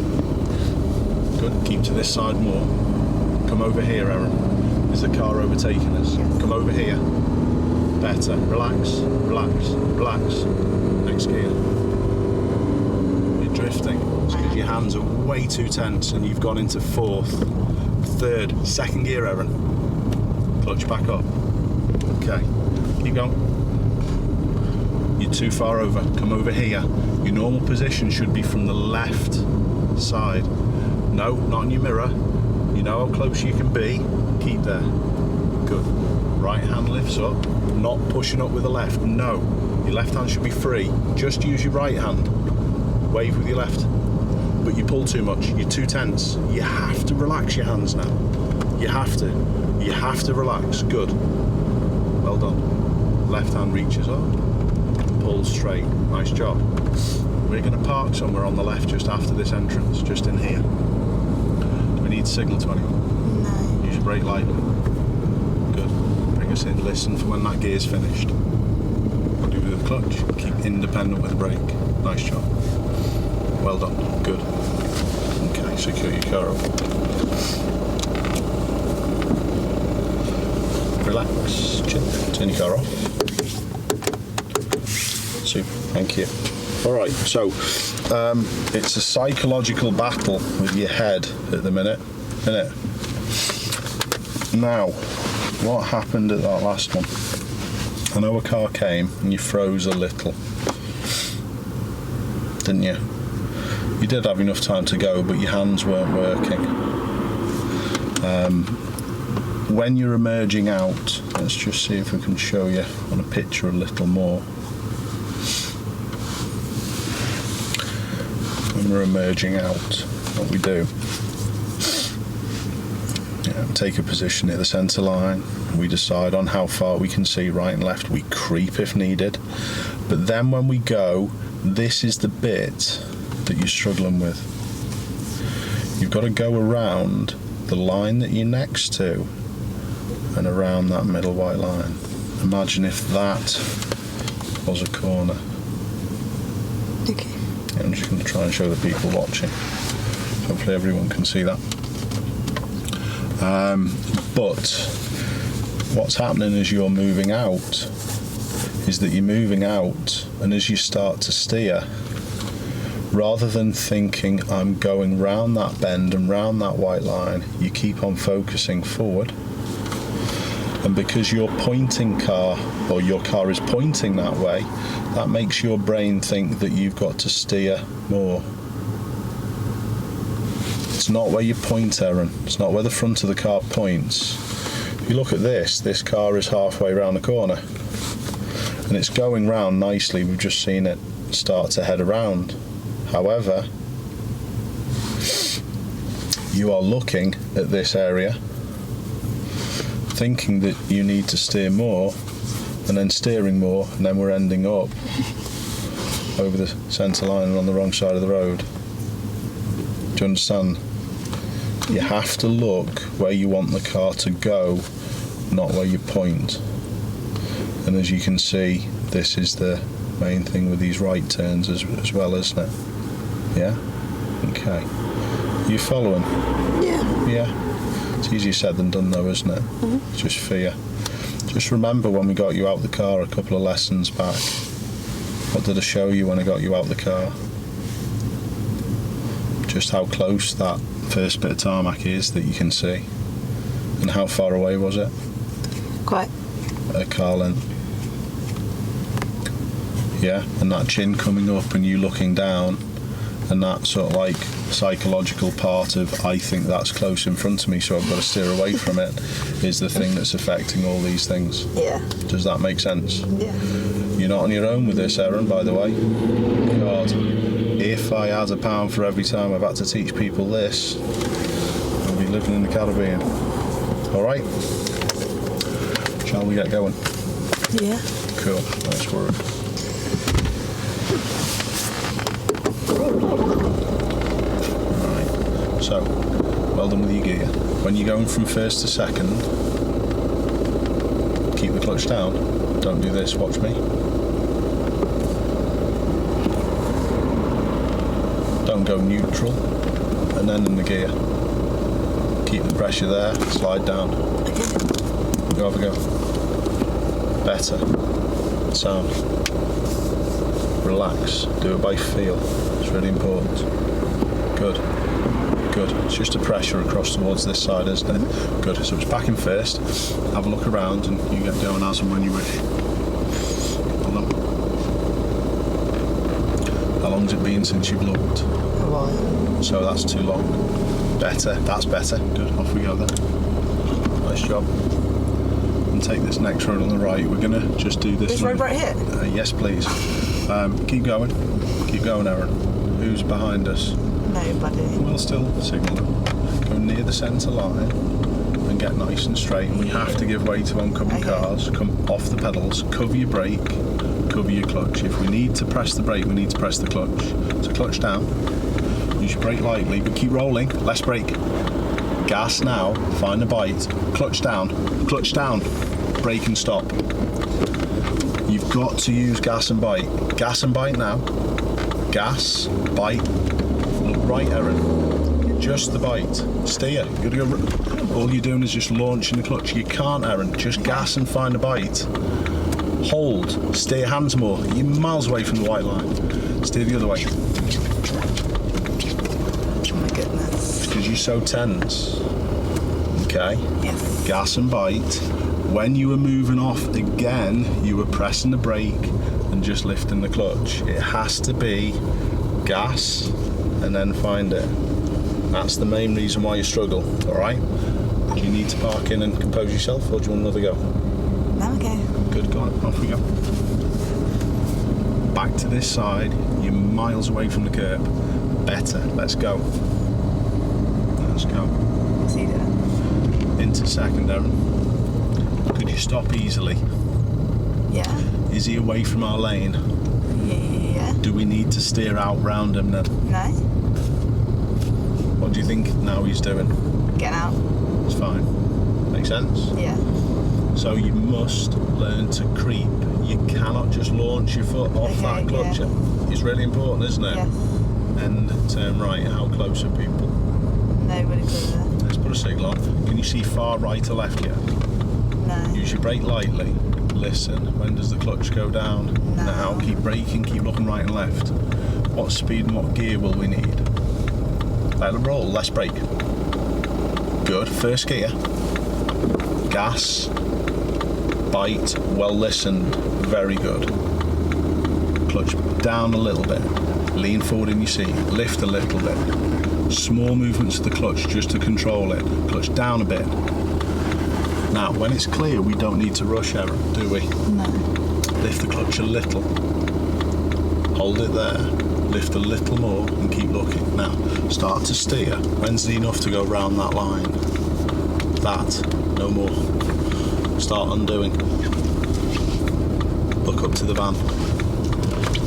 Good. Keep to this side more. Come over here, Erin. Is the car overtaking us? Yes. Come over here. Better. Relax. Relax. Relax. Next gear. You're drifting. It's because your hands are way too tense and you've gone into fourth, third, second gear, Erin. Clutch back up. Okay. Keep going. You're too far over. Come over here. Your normal position should be from the left side. No, not in your mirror. You know how close you can be. Keep there. Good. Right hand lifts up. Not pushing up with the left. No. Your left hand should be free. Just use your right hand. Wave with your left. But you pull too much. You're too tense. You have to relax your hands now. You have to. You have to relax. Good. Well done. Left hand reaches up. Pull straight. Nice job. We're going to park somewhere on the left just after this entrance. Just in here. Do we need signal to anyone? No. Use your brake light. Good. Bring us in. Listen for when that gear's finished. Do with the clutch. Keep independent with the brake. Nice job. Well done. Good. Okay, secure your car up. Relax. Chill. Turn your car off. Super. Thank you. Alright, so it's a psychological battle with your head at the minute, isn't it? Now, what happened at that last one? I know a car came and you froze a little, didn't you? You did have enough time to go, but your hands weren't working. When you're emerging out, let's just see if we can show you on a picture a little more. When we're emerging out, what we do take a position near the centre line. We decide on how far we can see right and left. We creep if needed. But then when we go, this is the bit that you're struggling with. You've got to go around the line that you're next to and around that middle white line. Imagine if that was a corner. Okay. I'm just going to try and show the people watching. Hopefully everyone can see that. But what's happening as you're moving out is that you're moving out, and as you start to steer, rather than thinking I'm going round that bend and round that white line, you keep on focusing forward. And because your pointing car, or your car is pointing that way, that makes your brain think that you've got to steer more. It's not where you point, Erin. It's not where the front of the car points. If you look at this car is halfway round the corner. And it's going round nicely. We've just seen it start to head around. However, you are looking at this area, thinking that you need to steer more, and then steering more, and then we're ending up over the centre line and on the wrong side of the road. Do you understand? You have to look where you want the car to go, not where you point. And as you can see, this is the main thing with these right turns as well, isn't it? Yeah? Okay. You following? Yeah. Yeah? It's easier said than done though, isn't it? Mm-hmm. It's just fear. Just remember when we got you out the car a couple of lessons back. What did I show you when I got you out the car? Just how close that first bit of tarmac is that you can see. And how far away was it? Quite. A car length. Yeah, and that chin coming up and you looking down, and that sort of like psychological part of I think that's close in front of me, so I've got to steer away from it, is the thing that's affecting all these things. Yeah. Does that make sense? Yeah. You're not on your own with this, Erin, by the way. God, if I had £1 for every time I've had to teach people this, I'd be living in the Caribbean. Alright? Shall we get going? Yeah. Cool, nice work. Right, so, well done with your gear. When you're going from first to second, keep the clutch down. Don't do this, watch me. Don't go neutral, and then in the gear. Keep the pressure there, slide down. Go, have a go. Better. Sound. Relax. Do it by feel. It's really important. Good. Good. It's just a pressure across towards this side, isn't it? Good. So it's back in first. Have a look around and you get going as and when you wish. Hold on. How long's it been since you've looked? A while. So that's too long. Better. That's better. Good. Off we go then. Nice job. And take this next road on the right. We're going to just do this. This road right here? Yes, please. Keep going. Keep going, Erin. Who's behind us? Nobody. We'll still signal them. Go near the centre line and get nice and straight. And we have to give way to oncoming cars. Come off the pedals. Cover your brake. Cover your clutch. If we need to press the brake, we need to press the clutch. So clutch down. Use your brake lightly, but keep rolling. Less brake. Gas now. Find a bite. Clutch down. Clutch down. Brake and stop. You've got to use gas and bite. Gas and bite now. Gas, bite. Look right, Erin. Just the bite. Steer. You're gonna go. All you're doing is just launching the clutch. You can't, Erin. Just gas and find a bite. Hold. Steer hands more. You're miles away from the white line. Steer the other way. Oh my goodness. Because you're so tense. Okay? Yes. Gas and bite. When you were moving off again, you were pressing the brake and just lifting the clutch. It has to be gas and then find it. That's the main reason why you struggle, alright? Do you need to park in and compose yourself, or do you want another go? No, okay. Good, go on, off we go. Back to this side, you're miles away from the curb. Better, let's go. Let's go. What's he doing? into second, Erin. Could you stop easily? Yeah. Is he away from our lane? Yeah. Do we need to steer out round him then? No. What do you think now he's doing? Getting out. It's fine. Make sense? Yeah. So you must learn to creep. You cannot just launch your foot off that clutch. Yeah. It's really important, isn't it? Yes. And turn right. How close are people? Nobody clear. Let's put a signal on. Can you see far right or left yet? No. Use your brake lightly. Listen. When does the clutch go down? No. Now. Keep braking. Keep looking right and left. What speed and what gear will we need? Let it roll. Let's brake. Good. First gear. Gas. Bite. Well listened. Very good. Clutch down a little bit. Lean forward in your seat. Lift a little bit. Small movements of the clutch just to control it. Clutch down a bit. Now, when it's clear, we don't need to rush, Erin, do we? No. Lift the clutch a little. Hold it there. Lift a little more and keep looking. Now, start to steer. When's it enough to go round that line? That. No more. Start undoing. Look up to the van.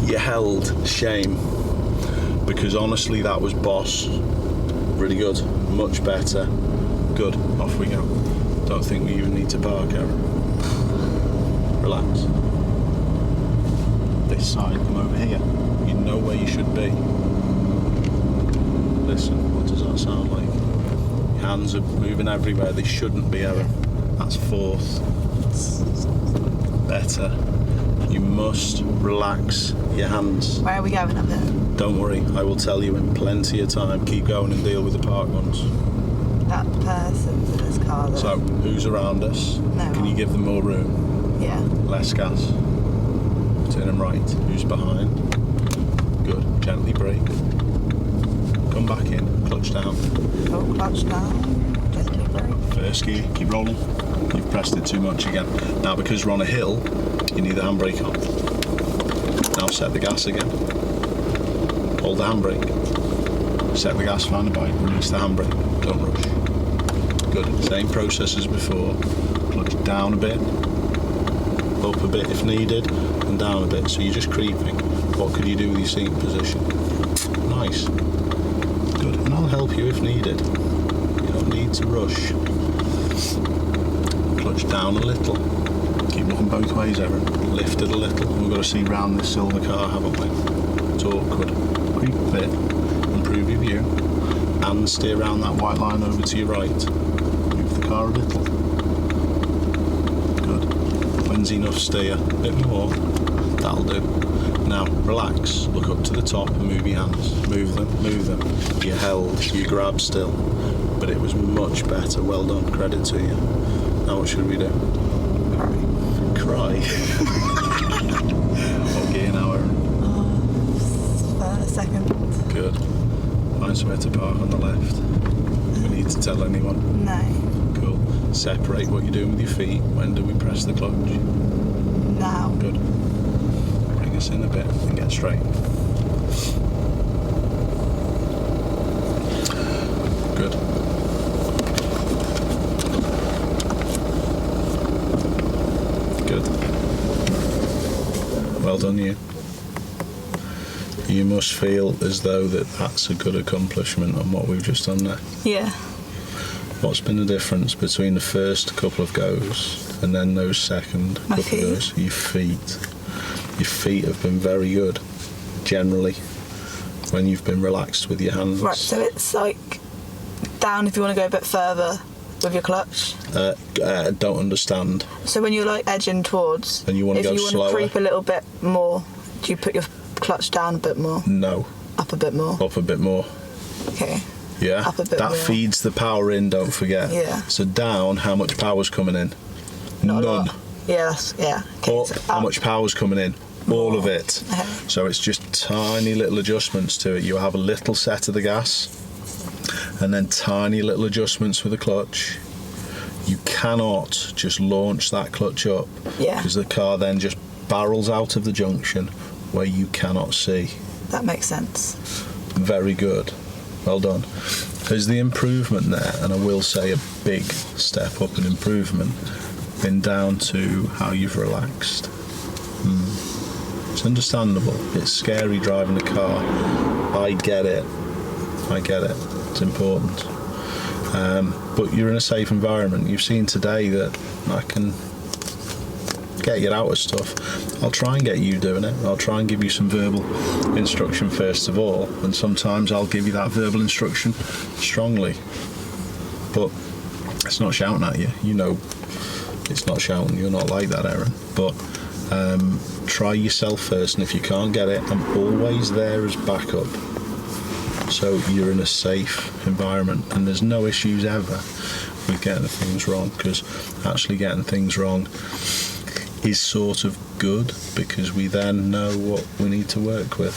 You held. Shame. Because honestly, that was boss. Really good. Much better. Good. Off we go. Don't think we even need to park, Erin. Relax. This side, come over here. You know where you should be. Listen, what does that sound like? Your hands are moving everywhere. They shouldn't be, Erin. That's fourth. Better. You must relax your hands. Where are we going up there? Don't worry, I will tell you in plenty of time. Keep going and deal with the park ones. That person's in his car there. So, who's around us? No. Can you give them more room? Yeah. Less gas. Turn them right. Who's behind? Good. Gently brake. Come back in. Clutch down. Oh, clutch down. Gently brake. First gear. Keep rolling. You've pressed it too much again. Now, because we're on a hill, you need the handbrake on. Now set the gas again. Hold the handbrake. Set the gas, find the bike, release the handbrake. Don't rush. Good. Same process as before. Clutch down a bit. Up a bit if needed. And down a bit. So you're just creeping. What could you do with your seat position? Nice. Good. And I'll help you if needed. You don't need to rush. Clutch down a little. Keep looking both ways, Erin. Lift it a little. We've got to see round this silver car, haven't we? It's awkward. Creep a bit. Improve your view. And steer around that white line over to your right. Move the car a little. Good. When's enough steer? A bit more. That'll do. Now, relax. Look up to the top and move your hands. Move them, move them. You held, you grabbed still. But it was much better. Well done. Credit to you. Now what should we do? Cry. What gear now, Erin? Second. Good. Find somewhere to park on the left. Do we need to tell anyone? No. Cool. Separate what you're doing with your feet. When do we press the clutch? Now. Good. Bring us in a bit and get straight. Good. Good. Well done, you. You must feel as though that's a good accomplishment on what we've just done there. Yeah. What's been the difference between the first couple of goes and then those second couple of goes? Your feet. Your feet have been very good, generally, when you've been relaxed with your hands. Right, so it's like down if you want to go a bit further with your clutch. Don't understand. So when you're like edging towards, and you want to go slower, if you want to creep a little bit more, do you put your clutch down a bit more? No. Up a bit more? Up a bit more. Okay. Yeah, up a bit that more. feeds the power in, don't forget. Yeah. So down, how much power's coming in? Not None. A lot. Yeah, yeah. Okay, Up, so how much power's coming in? All of it. Okay. So it's just tiny little adjustments to it. You have a little set of the gas and then tiny little adjustments for the clutch. You cannot just launch that clutch up, because the car then just barrels out of the junction where you cannot see. That makes sense. Very good. Well done. Is the improvement there, and I will say a big step up in improvement, been down to how you've relaxed? It's understandable. It's scary driving a car. I get it. It's important. But you're in a safe environment. You've seen today that I can get you out of stuff. I'll try and get you doing it. I'll try and give you some verbal instruction first of all, and sometimes I'll give you that verbal instruction strongly. But it's not shouting at you. You know it's not shouting. You're not like that, Erin. But try yourself first, and if you can't get it, I'm always there as backup. So you're in a safe environment, and there's no issues ever with getting things wrong, because actually getting things wrong is sort of good, because we then know what we need to work with.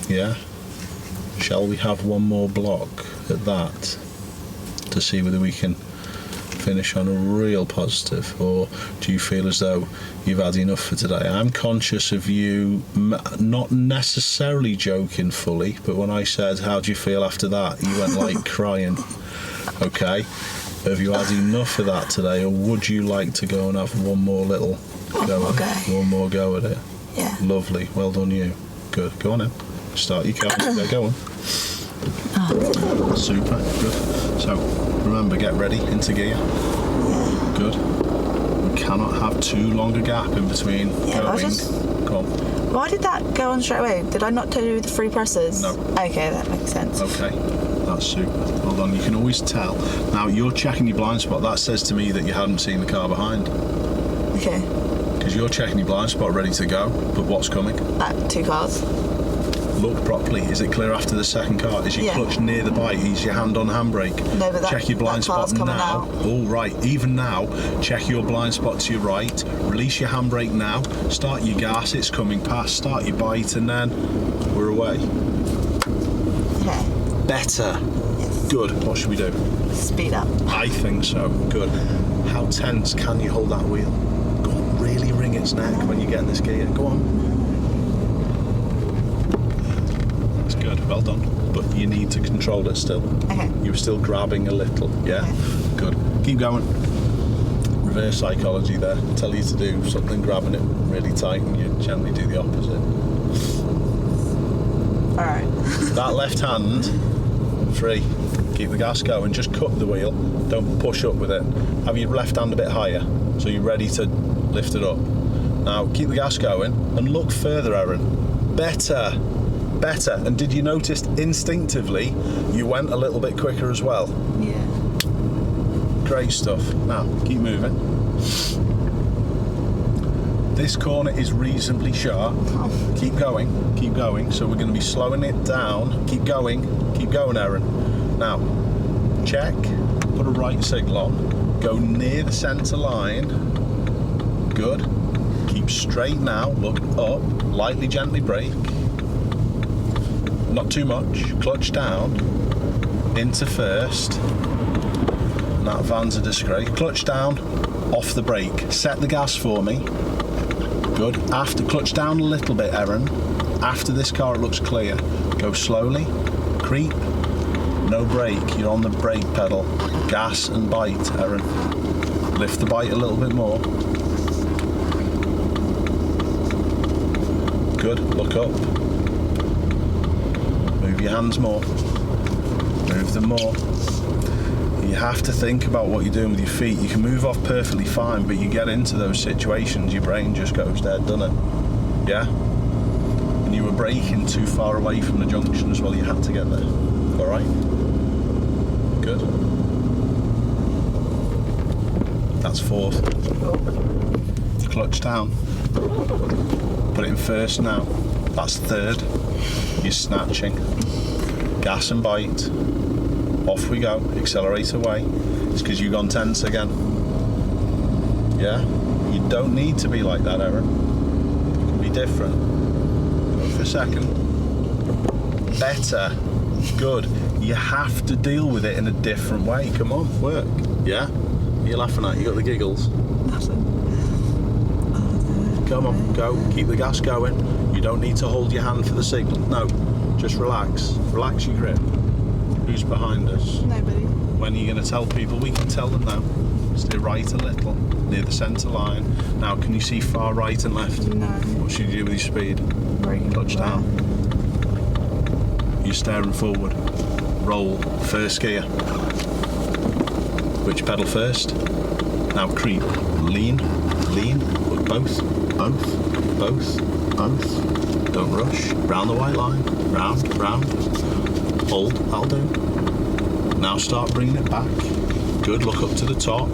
Yeah? Shall we have one more block at that to see whether we can finish on a real positive, or do you feel as though you've had enough for today? I'm conscious of you not necessarily joking fully, but when I said, how do you feel after that, you went like crying. Okay, have you had enough of that today, or would you like to go and have one more little one more go at it? Yeah. Lovely, well done you. Good, go on then, start your car. Go on. Super, good. So remember, get ready, into gear. Yeah. Good. We cannot have too long a gap in between going. Go on. Why did that go on straight away? Did I not do the 3 presses? No. Okay, that makes sense. Okay, that's super. Hold on, you can always tell. Now you're checking your blind spot. That says to me that you hadn't seen the car behind. Okay. Because you're checking your blind spot, ready to go. But what's coming? 2 cars. Look properly. Is it clear after the second car? Is your clutch near the bike? Is your hand on handbrake? No, but check your blind spot now. All right. Even now, check your blind spot to your right. Release your handbrake now. Start your gas. It's coming past. Start your bite, and then we're away. Okay. Better. Yes. Good. What should we do? Speed up. I think so. Good. How tense can you hold that wheel? Go on. Really wring its neck when you get in this gear. Go on. Good, well done. But you need to control it still. Okay. You're still grabbing a little, yeah? Okay. Good. Keep going. Reverse psychology there. Tell you to do something, grabbing it really tight, and you generally do the opposite. Alright. That left hand, free. Keep the gas going. Just cut the wheel. Don't push up with it. Have your left hand a bit higher, so you're ready to lift it up. Now, keep the gas going, and look further, Erin. Better. And did you notice instinctively you went a little bit quicker as well? Yeah. Great stuff. Now keep moving. This corner is reasonably sharp. Keep going. So we're going to be slowing it down. Keep going, Erin. Now check, put a right signal on, go near the centre line. Good. Keep straight now, look up, lightly gently brake. Not too much. Clutch down. Into first. And that van's a disgrace. Clutch down. Off the brake. Set the gas for me. Good. After, clutch down a little bit, Erin. After this car, it looks clear. Go slowly. Creep. No brake. You're on the brake pedal. Gas and bite, Erin. Lift the bite a little bit more. Good. Look up. Move your hands more. Move them more. You have to think about what you're doing with your feet. You can move off perfectly fine, but you get into those situations, your brain just goes dead, doesn't it? Yeah? And you were braking too far away from the junction as well. You had to get there. All right? Good. That's fourth. Clutch down. Put it in first now. That's third. You're snatching. Gas and bite. Off we go. Accelerate away. It's because you've gone tense again. Yeah? You don't need to be like that, Erin. You can be different. Go for a second. Better. Good. You have to deal with it in a different way. Come on, work. Yeah? You're laughing at. You got the giggles. Come on, go. Keep the gas going. You don't need to hold your hand for the signal. No, just relax. Relax your grip. Who's behind us? Nobody. When are you going to tell people? We can tell them now. Steer right a little, near the centre line. Now, can you see far right and left? No. What should you do with your speed? Braking. Clutch down. You're staring forward. Roll, first gear. Which pedal first? Now creep. Lean, look both. Don't rush. Round the white line. Round. Hold, that'll do. Now start bringing it back. Good, look up to the top.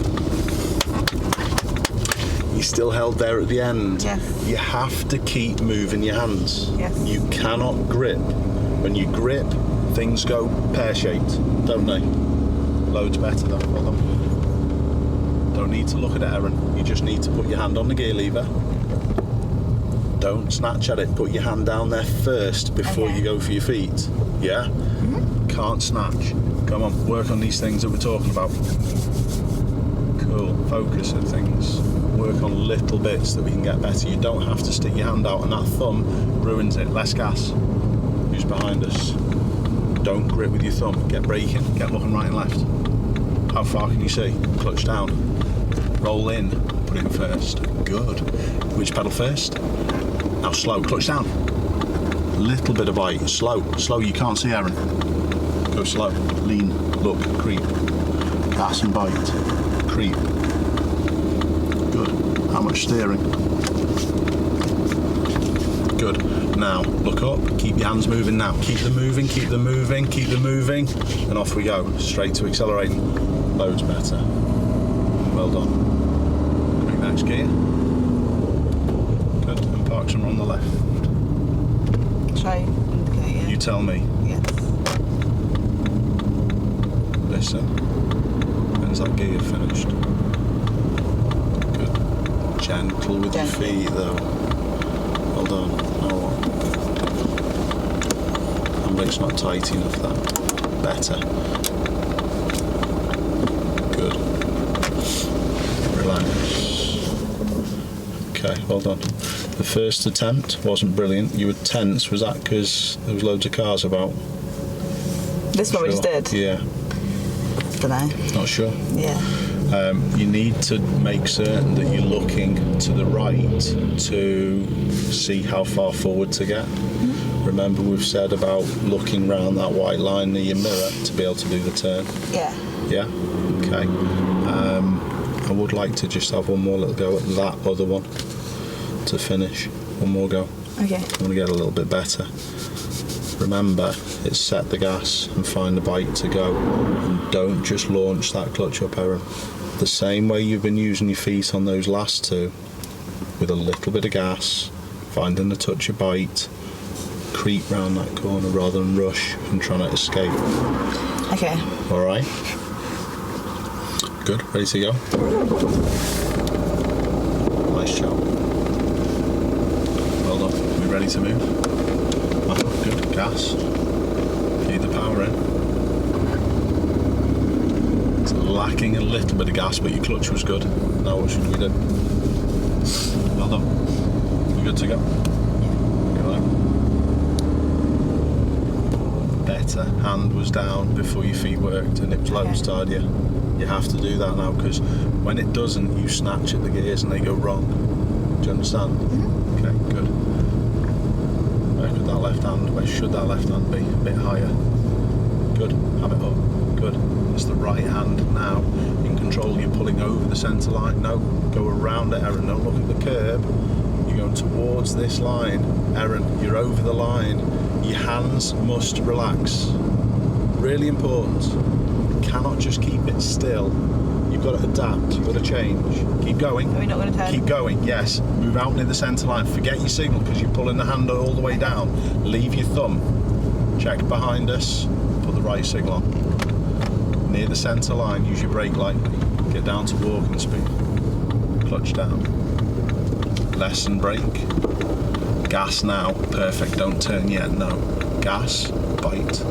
You're still held there at the end. Yes. You have to keep moving your hands. Yes. You cannot grip. When you grip, things go pear-shaped, don't they? Loads better though. Well done. Don't need to look at it, Erin. You just need to put your hand on the gear lever. Don't snatch at it. Put your hand down there first before you go for your feet. Yeah? Mm-hmm. Can't snatch. Come on, work on these things that we're talking about. Cool. Focus on things. Work on little bits that we can get better. You don't have to stick your hand out, and that thumb ruins it. Less gas. Who's behind us? Don't grip with your thumb. Get braking. Get looking right and left. How far can you see? Clutch down. Roll in. Put it in first. Good. Which pedal first? Now slow. Clutch down. Little bit of bite. Slow. You can't see, Erin. Go slow. Lean. Look. Creep. Gas and bite. Creep. Good. How much steering? Good. Now, look up. Keep your hands moving now. Keep them moving. And off we go. Straight to accelerating. Loads better. Well done. Bring next gear. Good. And park somewhere on the left. Try indicate, yeah. You tell me. Yes. Listen. When's that gear finished? Good. Gentle with your feet though. Well done. Now what? Handbrake's not tight enough that. Better. Good. Relax. Okay, well done. The first attempt wasn't brilliant. You were tense. Was that because there was loads of cars about? This one we just did? Yeah. Don't know. Not sure? Yeah. You need to make certain that you're looking to the right to see how far forward to get. Mm-hmm. Remember we've said about looking round that white line near your mirror to be able to do the turn? Yeah. Yeah? Okay. I would like to just have one more little go at that other one to finish. One more go. Okay. I want to get a little bit better. Remember, it's set the gas and find the bite to go. And don't just launch that clutch up, Erin. The same way you've been using your feet on those last two, with a little bit of gas, finding the touch of bite, creep round that corner rather than rush and trying to escape. Okay. All right. Good. Ready to go? Nice job. Well done. We ready to move? Good. Gas. Feed the power in. It's lacking a little bit of gas, but your clutch was good. Now what should we do? Well done. We're good to go. Better. Hand was down before your feet worked and hips low started you. You have to do that now, because when it doesn't, you snatch at the gears and they go wrong. Do you understand? Mm-hmm. Okay, good. Where could that left hand, where should that left hand be? A bit higher. Good. Have it up. Good. It's the right hand now. In control, you're pulling over the centre line. No, go around it, Erin. Don't look at the curb. You're going towards this line. Erin, you're over the line. Your hands must relax. Really important. You cannot just keep it still. You've got to adapt. You've got to change. Keep going. Are we not going to turn? Keep going, yes. Move out near the centre line. Forget your signal because you're pulling the hand all the way down. Leave your thumb. Check behind us. Put the right signal on. Near the centre line, use your brake lightly. Get down to walking speed. Clutch down. Lessen brake. Gas now. Perfect. Don't turn yet. No. Gas. Bite.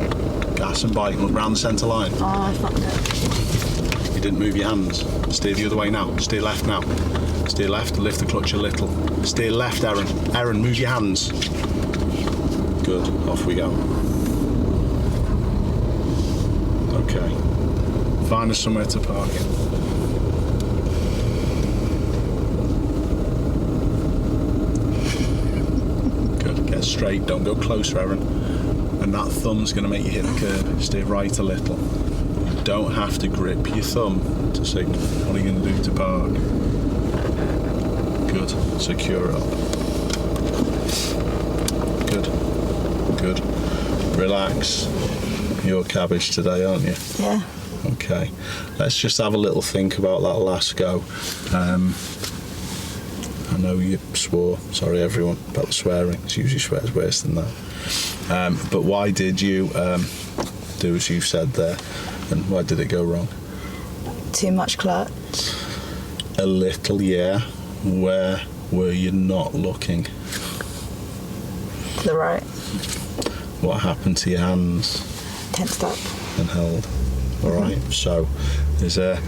Gas and bite. Look round the centre line. Oh, I fucked it. You didn't move your hands. Steer the other way now. Steer left now. Steer left. Lift the clutch a little. Steer left, Erin. Erin, move your hands. Good. Off we go. Okay. Find us somewhere to park it. Good. Get straight. Don't go closer, Erin. And that thumb's going to make you hit the curb. Stay right a little. You don't have to grip your thumb to signal. What are you going to do to park? Good. Secure it up. Good. Good. Relax. You're cabbage today, aren't you? Yeah. Okay. Let's just have a little think about that last go. I know you swore, sorry everyone, about the swearing. It's usually swears worse than that. But why did you do as you said there? And why did it go wrong? Too much clutch. A little, yeah. Where were you not looking? To the right. What happened to your hands? Tensed up. And held. All right. So there's a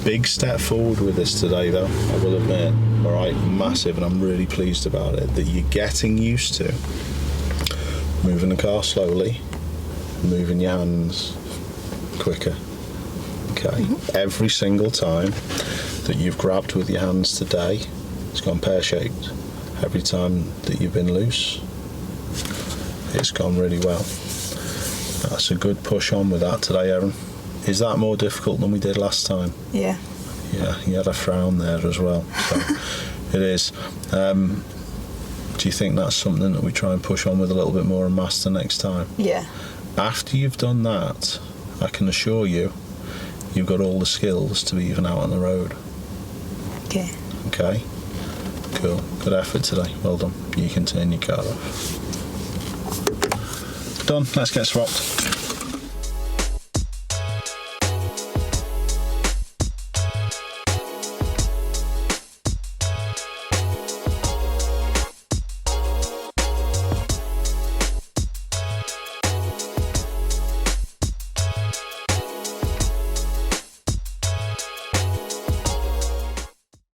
big step forward with this today, though. I will admit. All right, massive, and I'm really pleased about it. That you're getting used to moving the car slowly, moving your hands quicker. Okay. Every single time that you've grabbed with your hands today, it's gone pear-shaped. Every time that you've been loose, it's gone really well. That's a good push on with that today, Erin. Is that more difficult than we did last time? Yeah. Yeah, you had a frown there as well. So it is. Do you think that's something that we try and push on with a little bit more and master next time? Yeah. After you've done that, I can assure you, you've got all the skills to be even out on the road. Okay. Okay? Cool. Good effort today. Well done. You can turn your car off. Done. Let's get swapped.